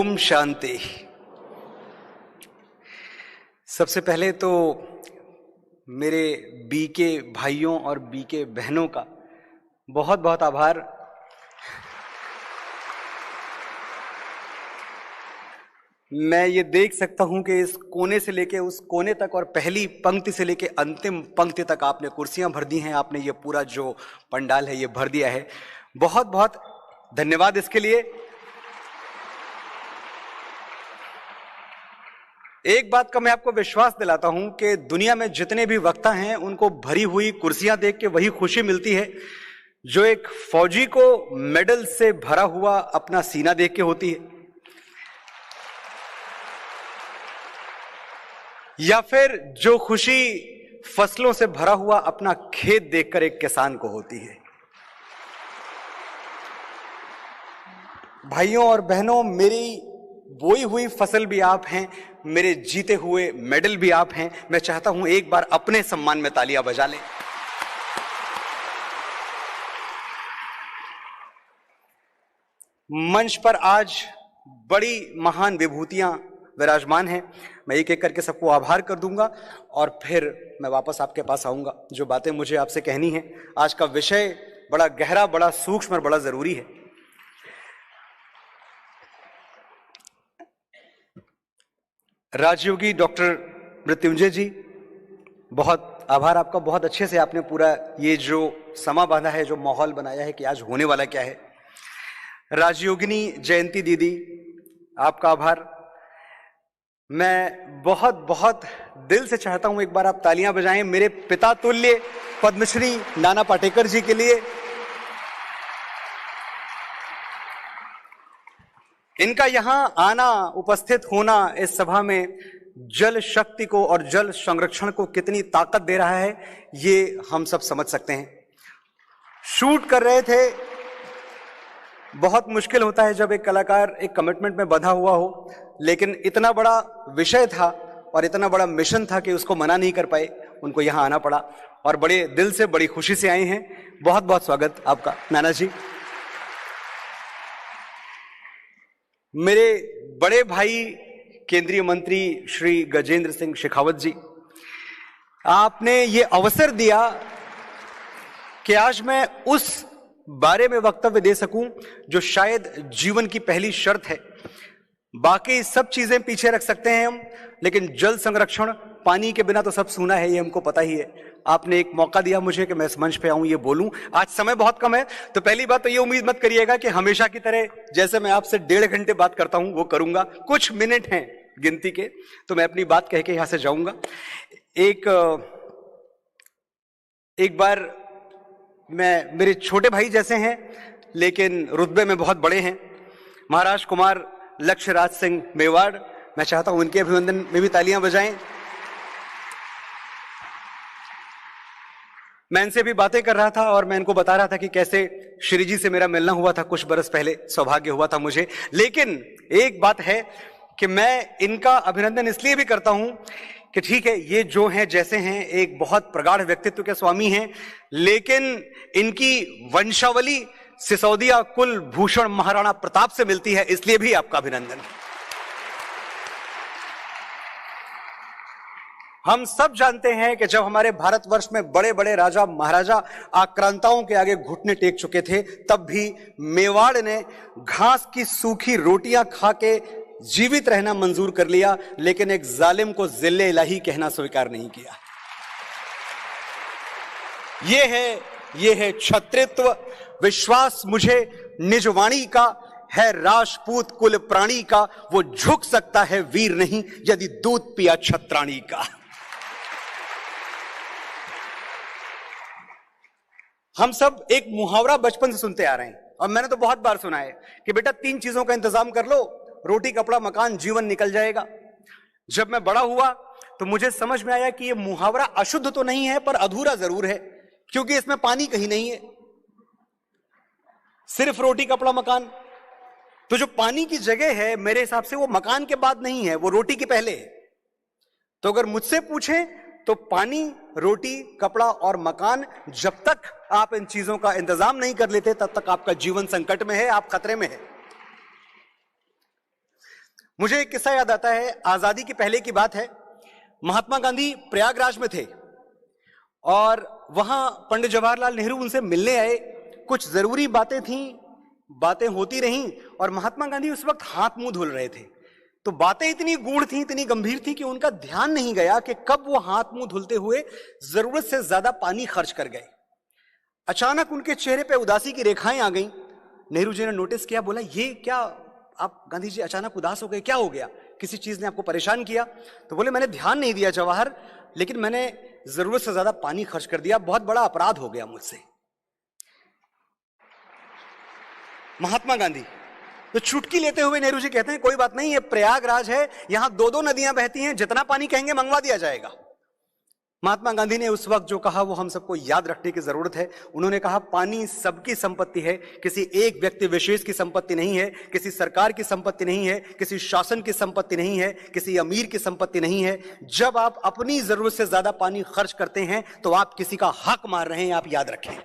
ओम शांति। सबसे पहले तो मेरे बीके भाइयों और बीके बहनों का बहुत बहुत आभार। मैं ये देख सकता हूं कि इस कोने से लेके उस कोने तक और पहली पंक्ति से लेके अंतिम पंक्ति तक आपने कुर्सियां भर दी हैं, आपने ये पूरा जो पंडाल है ये भर दिया है। बहुत बहुत धन्यवाद इसके लिए। एक बात का मैं आपको विश्वास दिलाता हूं कि दुनिया में जितने भी वक्ता हैं उनको भरी हुई कुर्सियां देख के वही खुशी मिलती है जो एक फौजी को मेडल से भरा हुआ अपना सीना देख के होती है, या फिर जो खुशी फसलों से भरा हुआ अपना खेत देखकर एक किसान को होती है। भाइयों और बहनों, मेरी बोई हुई फसल भी आप हैं, मेरे जीते हुए मेडल भी आप हैं। मैं चाहता हूं एक बार अपने सम्मान में तालियां बजा लें। मंच पर आज बड़ी महान विभूतियां विराजमान हैं। मैं एक एक करके सबको आभार कर दूंगा और फिर मैं वापस आपके पास आऊंगा। जो बातें मुझे आपसे कहनी है, आज का विषय बड़ा गहरा, बड़ा सूक्ष्म और बड़ा जरूरी है। राजयोगी डॉक्टर मृत्युंजय जी, बहुत आभार आपका। बहुत अच्छे से आपने पूरा ये जो समा बांधा है, जो माहौल बनाया है कि आज होने वाला क्या है। राजयोगिनी जयंती दीदी, आपका आभार। मैं बहुत बहुत दिल से चाहता हूं एक बार आप तालियां बजाएं मेरे पिता तुल्य पद्मश्री नाना पाटेकर जी के लिए। इनका यहां आना, उपस्थित होना इस सभा में जल शक्ति को और जल संरक्षण को कितनी ताकत दे रहा है, ये हम सब समझ सकते हैं। शूट कर रहे थे, बहुत मुश्किल होता है जब एक कलाकार एक कमिटमेंट में बंधा हुआ हो, लेकिन इतना बड़ा विषय था और इतना बड़ा मिशन था कि उसको मना नहीं कर पाए, उनको यहां आना पड़ा और बड़े दिल से, बड़ी खुशी से आए हैं। बहुत बहुत स्वागत आपका नाना जी। मेरे बड़े भाई केंद्रीय मंत्री श्री गजेंद्र सिंह शेखावत जी, आपने ये अवसर दिया कि आज मैं उस बारे में वक्तव्य दे सकूं जो शायद जीवन की पहली शर्त है। बाकी सब चीजें पीछे रख सकते हैं हम, लेकिन जल संरक्षण, पानी के बिना तो सब सूना है, ये हमको पता ही है। आपने एक मौका दिया मुझे कि मैं इस मंच पे आऊं, ये बोलूं। आज समय बहुत कम है, तो पहली बात तो ये उम्मीद मत करिएगा कि हमेशा की तरह जैसे मैं आपसे 1.5 घंटे बात करता हूं वो करूंगा। कुछ मिनट हैं गिनती के, तो मैं अपनी बात कह के यहां से जाऊंगा। एक बार मैं, मेरे छोटे भाई जैसे हैं लेकिन रुतबे में बहुत बड़े हैं, महाराज कुमार लक्ष्य राज सिंह मेवाड़, मैं चाहता हूं इनके अभिनंदन में भी तालियां बजाएं। मैं इनसे भी बातें कर रहा था और मैं इनको बता रहा था कि कैसे श्री जी से मेरा मिलना हुआ था कुछ बरस पहले, सौभाग्य हुआ था मुझे। लेकिन एक बात है कि मैं इनका अभिनंदन इसलिए भी करता हूं कि ठीक है, ये जो हैं जैसे हैं, एक बहुत प्रगाढ़ व्यक्तित्व के स्वामी हैं, लेकिन इनकी वंशावली सिसोदिया कुल भूषण महाराणा प्रताप से मिलती है, इसलिए भी आपका अभिनंदन। हम सब जानते हैं कि जब हमारे भारतवर्ष में बड़े बड़े राजा महाराजा आक्रांताओं के आगे घुटने टेक चुके थे, तब भी मेवाड़ ने घास की सूखी रोटियां खा के जीवित रहना मंजूर कर लिया, लेकिन एक जालिम को जिल्ले इलाही कहना स्वीकार नहीं किया। ये है क्षत्रित्व। विश्वास मुझे निजवाणी का है, राजपूत कुल प्राणी का, वो झुक सकता है वीर नहीं यदि दूध पिया छत्राणी का। हम सब एक मुहावरा बचपन से सुनते आ रहे हैं और मैंने तो बहुत बार सुना है कि बेटा 3 चीजों का इंतजाम कर लो, रोटी कपड़ा मकान, जीवन निकल जाएगा। जब मैं बड़ा हुआ तो मुझे समझ में आया कि यह मुहावरा अशुद्ध तो नहीं है पर अधूरा जरूर है, क्योंकि इसमें पानी कहीं नहीं है। सिर्फ रोटी कपड़ा मकान, तो जो पानी की जगह है मेरे हिसाब से वो मकान के बाद नहीं है, वो रोटी के पहले है। तो अगर मुझसे पूछें तो पानी, रोटी, कपड़ा और मकान, जब तक आप इन चीजों का इंतजाम नहीं कर लेते तब तक आपका जीवन संकट में है, आप खतरे में है। मुझे एक किस्सा याद आता है, आजादी के पहले की बात है। महात्मा गांधी प्रयागराज में थे और वहां पंडित जवाहरलाल नेहरू उनसे मिलने आए। कुछ जरूरी बातें थीं, बातें होती रहीं और महात्मा गांधी उस वक्त हाथ मुंह धुल रहे थे। तो बातें इतनी गूढ़ थीं, इतनी गंभीर थीं कि उनका ध्यान नहीं गया कि कब वो हाथ मुंह धुलते हुए जरूरत से ज्यादा पानी खर्च कर गए। अचानक उनके चेहरे पे उदासी की रेखाएं आ गईं। नेहरू जी ने नोटिस किया, बोला ये क्या आप गांधी जी अचानक उदास हो गए, क्या हो गया, किसी चीज ने आपको परेशान किया? तो बोले मैंने ध्यान नहीं दिया जवाहर, लेकिन मैंने जरूरत से ज्यादा पानी खर्च कर दिया, बहुत बड़ा अपराध हो गया मुझसे। महात्मा गांधी तो चुटकी लेते हुए नेहरू जी कहते हैं कोई बात नहीं, ये प्रयागराज है, यहां दो दो नदियां बहती हैं, जितना पानी कहेंगे मंगवा दिया जाएगा। महात्मा गांधी ने उस वक्त जो कहा वो हम सबको याद रखने की जरूरत है। उन्होंने कहा पानी सबकी संपत्ति है, किसी एक व्यक्ति विशेष की संपत्ति नहीं है, किसी सरकार की संपत्ति नहीं है, किसी शासन की संपत्ति नहीं है, किसी अमीर की संपत्ति नहीं है। जब आप अपनी जरूरत से ज्यादा पानी खर्च करते हैं तो आप किसी का हक मार रहे हैं, आप याद रखें।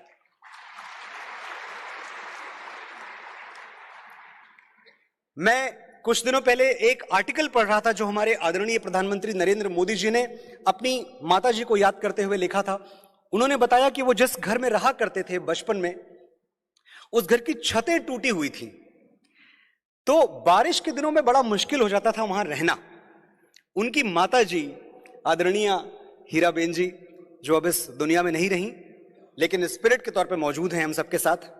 मैं कुछ दिनों पहले एक आर्टिकल पढ़ रहा था जो हमारे आदरणीय प्रधानमंत्री नरेंद्र मोदी जी ने अपनी माता जी को याद करते हुए लिखा था। उन्होंने बताया कि वो जिस घर में रहा करते थे बचपन में, उस घर की छतें टूटी हुई थी, तो बारिश के दिनों में बड़ा मुश्किल हो जाता था वहां रहना। उनकी माता जी आदरणीय हीराबेन जी, जो अब इस दुनिया में नहीं रही लेकिन स्पिरिट के तौर पे मौजूद हैं हम सबके साथ,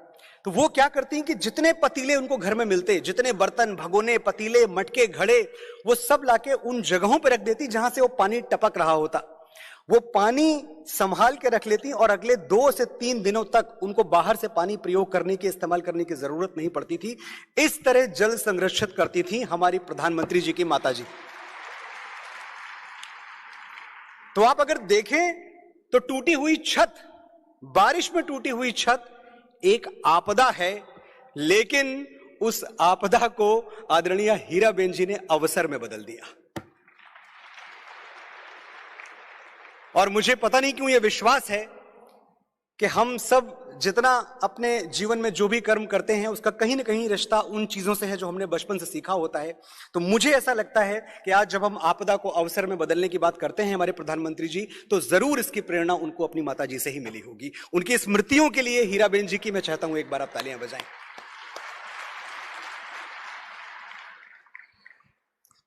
तो वो क्या करती हैं कि जितने पतीले उनको घर में मिलते, जितने बर्तन, भगोने, पतीले, मटके, घड़े, वो सब लाके उन जगहों पर रख देती जहां से वो पानी टपक रहा होता। वो पानी संभाल के रख लेती और अगले 2 से 3 दिनों तक उनको बाहर से पानी प्रयोग करने की, इस्तेमाल करने की जरूरत नहीं पड़ती थी। इस तरह जल संरक्षित करती थी हमारी प्रधानमंत्री जी की माता जी। तो आप अगर देखें तो टूटी हुई छत, बारिश में टूटी हुई छत एक आपदा है, लेकिन उस आपदा को आदरणीय हीराबेन जी ने अवसर में बदल दिया। और मुझे पता नहीं क्यों यह विश्वास है कि हम सब जितना अपने जीवन में जो भी कर्म करते हैं उसका कहीं ना कहीं रिश्ता उन चीजों से है जो हमने बचपन से सीखा होता है। तो मुझे ऐसा लगता है कि आज जब हम आपदा को अवसर में बदलने की बात करते हैं हमारे प्रधानमंत्री जी, तो जरूर इसकी प्रेरणा उनको अपनी माता जी से ही मिली होगी। उनकी स्मृतियों के लिए हीराबेन जी की मैं चाहता हूं एक बार आप तालियां बजाएं।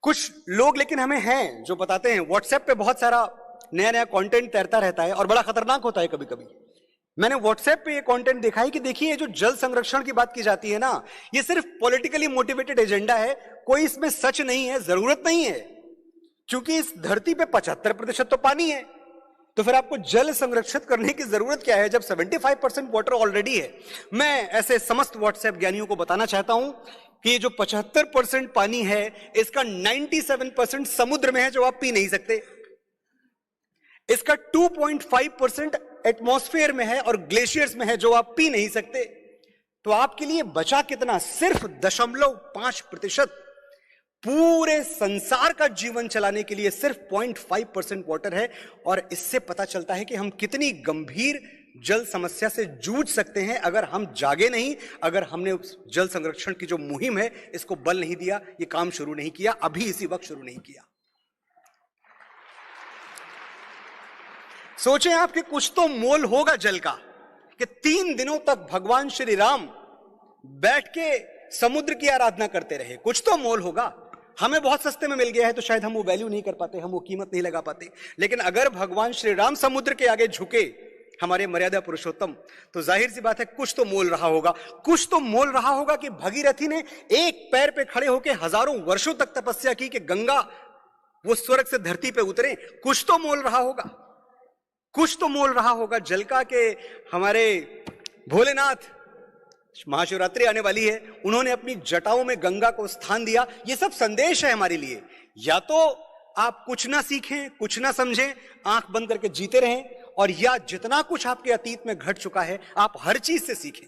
कुछ लोग लेकिन हमें हैं जो बताते हैं, व्हाट्सएप पे बहुत सारा नया नया कंटेंट तैरता रहता है और बड़ा खतरनाक होता है कभी कभी। मैंने व्हाट्सएप पे ये कंटेंट देखा है कि देखिए जो जल संरक्षण की बात की जाती है ना, ये सिर्फ पॉलिटिकली मोटिवेटेड एजेंडा है, कोई इसमें सच नहीं है, जरूरत नहीं है, क्योंकि इस धरती पे 75% तो पानी है, तो फिर आपको जल संरक्षित करने की जरूरत क्या है जब 75% वाटर ऑलरेडी है। मैं ऐसे समस्त व्हाट्सएप ज्ञानियों को बताना चाहता हूं कि जो 75% पानी है इसका 97% समुद्र में है जो आप पी नहीं सकते, इसका 2.5% एटमॉस्फेयर में है और ग्लेशियर्स में है जो आप पी नहीं सकते। तो आपके लिए बचा कितना? सिर्फ 0.5%। पूरे संसार का जीवन चलाने के लिए सिर्फ 0.5% वाटर है। और इससे पता चलता है कि हम कितनी गंभीर जल समस्या से जूझ सकते हैं अगर हम जागे नहीं, अगर हमने जल संरक्षण की जो मुहिम है इसको बल नहीं दिया, ये काम शुरू नहीं किया, अभी इसी वक्त शुरू नहीं किया। सोचें आप कि कुछ तो मोल होगा जल का, कि 3 दिनों तक भगवान श्री राम बैठ के समुद्र की आराधना करते रहे, कुछ तो मोल होगा। हमें बहुत सस्ते में मिल गया है तो शायद हम वो वैल्यू नहीं कर पाते, हम वो कीमत नहीं लगा पाते, लेकिन अगर भगवान श्री राम समुद्र के आगे झुके, हमारे मर्यादा पुरुषोत्तम, तो जाहिर सी बात है कुछ तो मोल रहा होगा। कुछ तो मोल रहा होगा कि भगीरथी ने एक पैर पे खड़े होकर हजारों वर्षों तक तपस्या की कि गंगा वो स्वर्ग से धरती पे उतरे। कुछ तो मोल रहा होगा, कुछ तो मोल रहा होगा जल का। के हमारे भोलेनाथ, महाशिवरात्रि आने वाली है, उन्होंने अपनी जटाओं में गंगा को स्थान दिया। ये सब संदेश है हमारे लिए। या तो आप कुछ ना सीखें, कुछ ना समझें, आंख बंद करके जीते रहें, और या जितना कुछ आपके अतीत में घट चुका है आप हर चीज से सीखें।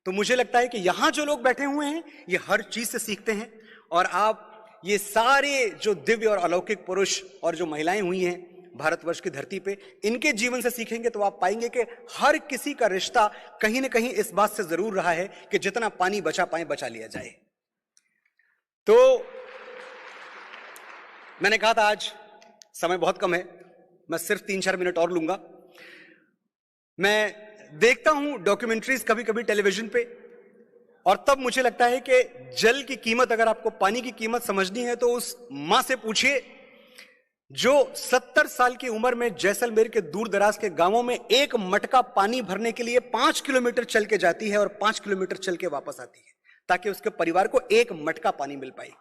तो मुझे लगता है कि यहां जो लोग बैठे हुए हैं ये हर चीज से सीखते हैं, और आप ये सारे जो दिव्य और अलौकिक पुरुष और जो महिलाएं हुई हैं भारतवर्ष की धरती पे, इनके जीवन से सीखेंगे तो आप पाएंगे कि हर किसी का रिश्ता कहीं ना कहीं इस बात से जरूर रहा है कि जितना पानी बचा पाए बचा लिया जाए। तो मैंने कहा था आज समय बहुत कम है, मैं सिर्फ 3-4 मिनट और लूंगा। मैं देखता हूं डॉक्यूमेंट्रीज कभी कभी टेलीविजन पे, और तब मुझे लगता है कि जल की कीमत, अगर आपको पानी की कीमत समझनी है तो उस मां से पूछिए जो 70 साल की उम्र में जैसलमेर के दूर दराज के गांवों में एक मटका पानी भरने के लिए 5 किलोमीटर चल के जाती है और 5 किलोमीटर चल के वापस आती है ताकि उसके परिवार को एक मटका पानी मिल पाए।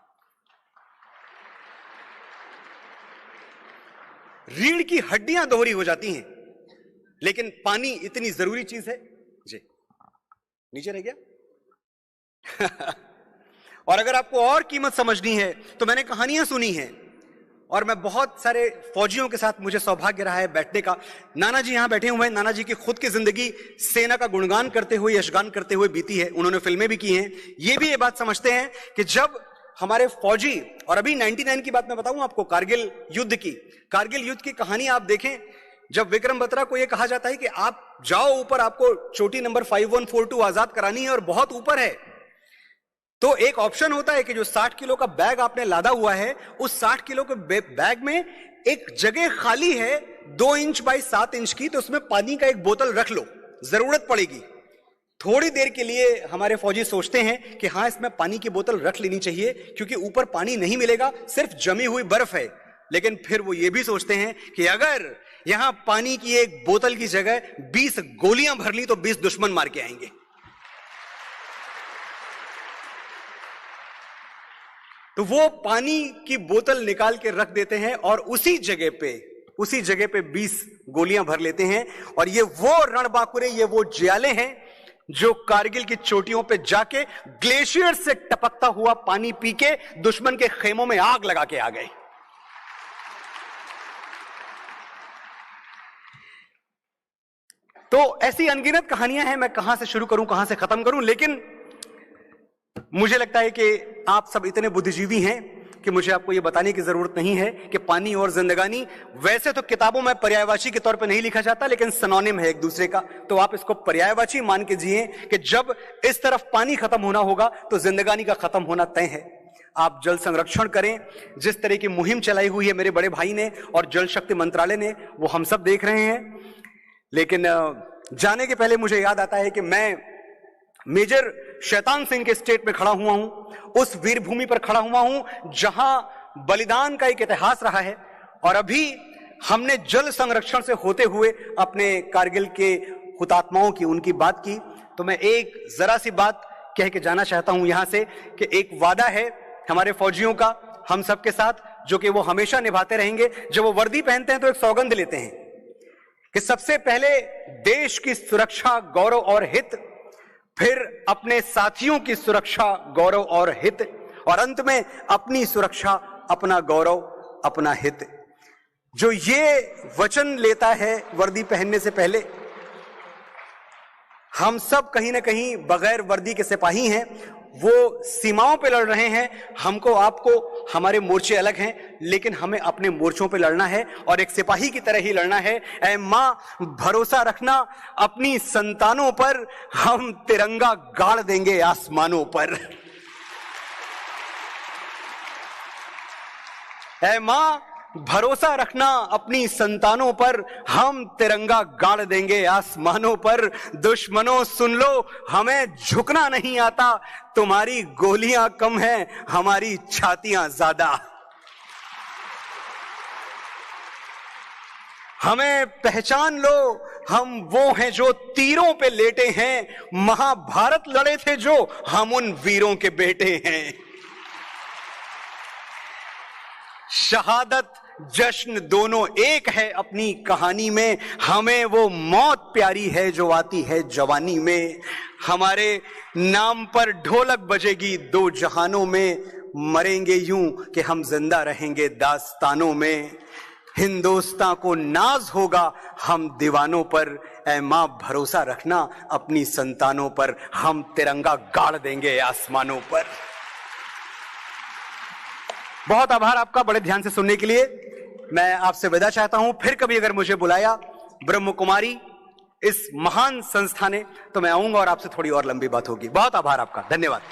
रीढ़ की हड्डियां दोहरी हो जाती हैं, लेकिन पानी इतनी जरूरी चीज है। जी नीचे रह गया। और अगर आपको और कीमत समझनी है तो मैंने कहानियां सुनी हैं, और मैं बहुत सारे फौजियों के साथ मुझे सौभाग्य रहा है बैठने का। नाना जी यहां बैठे हुए हैं। नाना जी की खुद की जिंदगी सेना का गुणगान करते हुए, यशगान करते हुए बीती है। उन्होंने फिल्में भी की हैं। ये भी ये बात समझते हैं कि जब हमारे फौजी, और अभी 99 की बात मैं बताऊं आपको, कारगिल युद्ध की कहानी आप देखें। जब विक्रम बत्रा को यह कहा जाता है कि आप जाओ ऊपर, आपको चोटी नंबर 5142 आजाद करानी है और बहुत ऊपर है, तो एक ऑप्शन होता है कि जो 60 किलो का बैग आपने लादा हुआ है, उस 60 किलो के बैग में एक जगह खाली है 2 इंच बाई 7 इंच की, तो उसमें पानी का एक बोतल रख लो, जरूरत पड़ेगी। थोड़ी देर के लिए हमारे फौजी सोचते हैं कि हां इसमें पानी की बोतल रख लेनी चाहिए क्योंकि ऊपर पानी नहीं मिलेगा, सिर्फ जमी हुई बर्फ है। लेकिन फिर वो ये भी सोचते हैं कि अगर यहां पानी की एक बोतल की जगह 20 गोलियां भर ली तो 20 दुश्मन मार के आएंगे। तो वो पानी की बोतल निकाल के रख देते हैं और उसी जगह पे 20 गोलियां भर लेते हैं। और ये वो रणबांकुरे, ये वो जियाले हैं जो कारगिल की चोटियों पे जाके ग्लेशियर से टपकता हुआ पानी पी के दुश्मन के खेमों में आग लगा के आ गए। तो ऐसी अनगिनत कहानियां हैं, मैं कहां से शुरू करूं, कहां से खत्म करूं, लेकिन मुझे लगता है कि आप सब इतने बुद्धिजीवी हैं कि मुझे आपको यह बताने की जरूरत नहीं है कि पानी और जिंदगानी वैसे तो किताबों में पर्यायवाची के तौर पे नहीं लिखा जाता, लेकिन सिनोनिम है एक दूसरे का। तो आप इसको पर्यायवाची मान के जिए कि जब इस तरफ पानी खत्म होना होगा तो जिंदगानी का खत्म होना तय है। आप जल संरक्षण करें, जिस तरह की मुहिम चलाई हुई है मेरे बड़े भाई ने और जल शक्ति मंत्रालय ने, वो हम सब देख रहे हैं। लेकिन जाने के पहले मुझे याद आता है कि मैं मेजर शैतान सिंह के स्टेट में खड़ा हुआ हूं, उस वीर भूमि पर खड़ा हुआ हूं जहां बलिदान का एक इतिहास रहा है। और अभी हमने जल संरक्षण से होते हुए अपने कारगिल के हुतात्माओं की, उनकी बात की। तो मैं एक जरा सी बात कह के जाना चाहता हूं यहां से कि एक वादा है हमारे फौजियों का हम सबके साथ, जो कि वो हमेशा निभाते रहेंगे। जब वो वर्दी पहनते हैं तो एक सौगंध लेते हैं कि सबसे पहले देश की सुरक्षा, गौरव और हित, फिर अपने साथियों की सुरक्षा, गौरव और हित, और अंत में अपनी सुरक्षा, अपना गौरव, अपना हित। जो ये वचन लेता है वर्दी पहनने से पहले, हम सब कहीं ना कहीं बगैर वर्दी के सिपाही हैं, वो सीमाओं पे लड़ रहे हैं। हमको, आपको, हमारे मोर्चे अलग हैं, लेकिन हमें अपने मोर्चों पे लड़ना है और एक सिपाही की तरह ही लड़ना है। ऐ मां, भरोसा रखना अपनी संतानों पर, हम तिरंगा गाड़ देंगे आसमानों पर। ऐ मां, भरोसा रखना अपनी संतानों पर, हम तिरंगा गाड़ देंगे आसमानों पर। दुश्मनों सुन लो, हमें झुकना नहीं आता, तुम्हारी गोलियां कम हैं, हमारी छातियां ज्यादा। हमें पहचान लो, हम वो हैं जो तीरों पे लेटे हैं, महाभारत लड़े थे जो, हम उन वीरों के बेटे हैं। शहादत जश्न दोनों एक है अपनी कहानी में, हमें वो मौत प्यारी है जो आती है जवानी में। हमारे नाम पर ढोलक बजेगी दो जहानों में, मरेंगे यूं कि हम जिंदा रहेंगे दास्तानों में। हिंदुस्तान को नाज होगा हम दीवानों पर, ऐ मां भरोसा रखना अपनी संतानों पर, हम तिरंगा गाड़ देंगे आसमानों पर। बहुत आभार आपका बड़े ध्यान से सुनने के लिए। मैं आपसे विदा चाहता हूं। फिर कभी अगर मुझे बुलाया ब्रह्म कुमारी इस महान संस्था ने तो मैं आऊंगा और आपसे थोड़ी और लंबी बात होगी। बहुत आभार आपका, धन्यवाद।